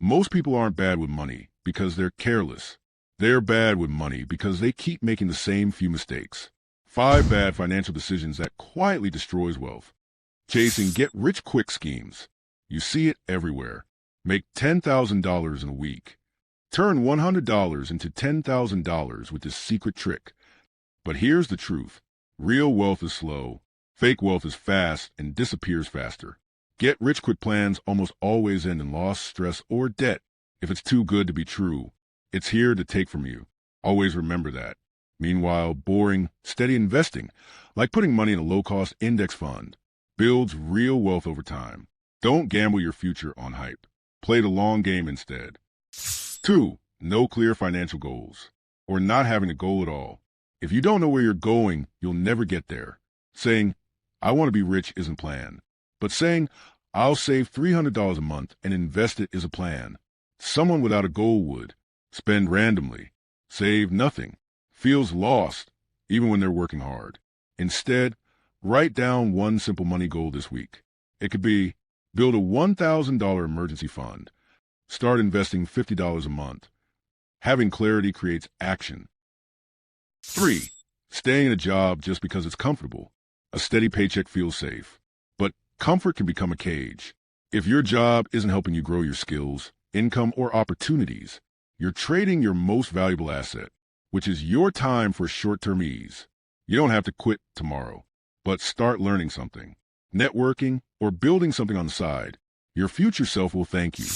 Most people aren't bad with money because they're careless. They're bad with money because they keep making the same few mistakes. 5 bad financial decisions that quietly destroys wealth. Chasing get-rich-quick schemes. You see it everywhere. Make $10,000 in a week. Turn $100 into $10,000 with this secret trick. But here's the truth. Real wealth is slow. Fake wealth is fast and disappears faster. Get-rich-quick plans almost always end in loss, stress, or debt. If it's too good to be true, it's here to take from you. Always remember that. Meanwhile, boring, steady investing, like putting money in a low-cost index fund, builds real wealth over time. Don't gamble your future on hype. Play the long game instead. 2. No clear financial goals, or not having a goal at all. If you don't know where you're going, you'll never get there. Saying, I want to be rich isn't planned. But saying, I'll save $300 a month and invest it is a plan. Someone without a goal would spend randomly, save nothing, feels lost even when they're working hard. Instead, write down one simple money goal this week. It could be build a $1,000 emergency fund. Start investing $50 a month. Having clarity creates action. 3. Staying in a job just because it's comfortable. A steady paycheck feels safe. But comfort can become a cage. If your job isn't helping you grow your skills, income, or opportunities, you're trading your most valuable asset, which is your time for short-term ease. You don't have to quit tomorrow, but start learning something, networking, or building something on the side. Your future self will thank you.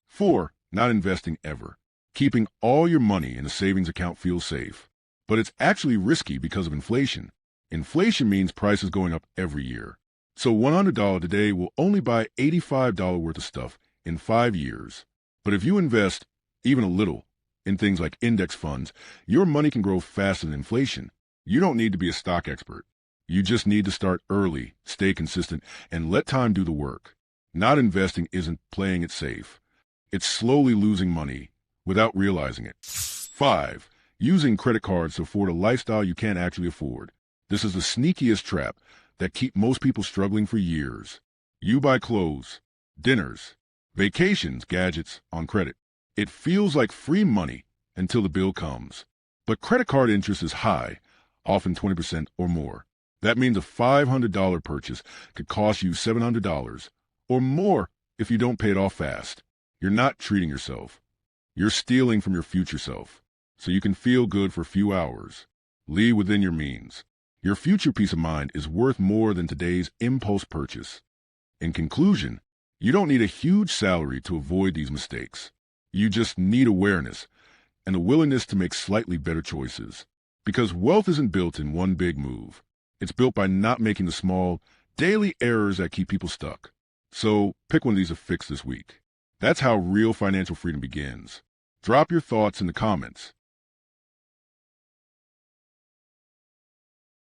4. Not investing ever. Keeping all your money in a savings account feels safe, but it's actually risky because of inflation. Inflation means prices going up every year. So $100 today will only buy $85 worth of stuff in 5 years. But if you invest, even a little, in things like index funds, your money can grow faster than inflation. You don't need to be a stock expert. You just need to start early, stay consistent, and let time do the work. Not investing isn't playing it safe. It's slowly losing money without realizing it. 5. Using credit cards to afford a lifestyle you can't actually afford. This is the sneakiest trap that keeps most people struggling for years. You buy clothes, dinners, vacations, gadgets on credit. It feels like free money until the bill comes. But credit card interest is high, often 20% or more. That means a $500 purchase could cost you $700 or more if you don't pay it off fast. You're not treating yourself. You're stealing from your future self, so you can feel good for a few hours. Live within your means. Your future peace of mind is worth more than today's impulse purchase. In conclusion, you don't need a huge salary to avoid these mistakes. You just need awareness and a willingness to make slightly better choices. Because wealth isn't built in one big move. It's built by not making the small, daily errors that keep people stuck. So pick one of these to fix this week. That's how real financial freedom begins. Drop your thoughts in the comments.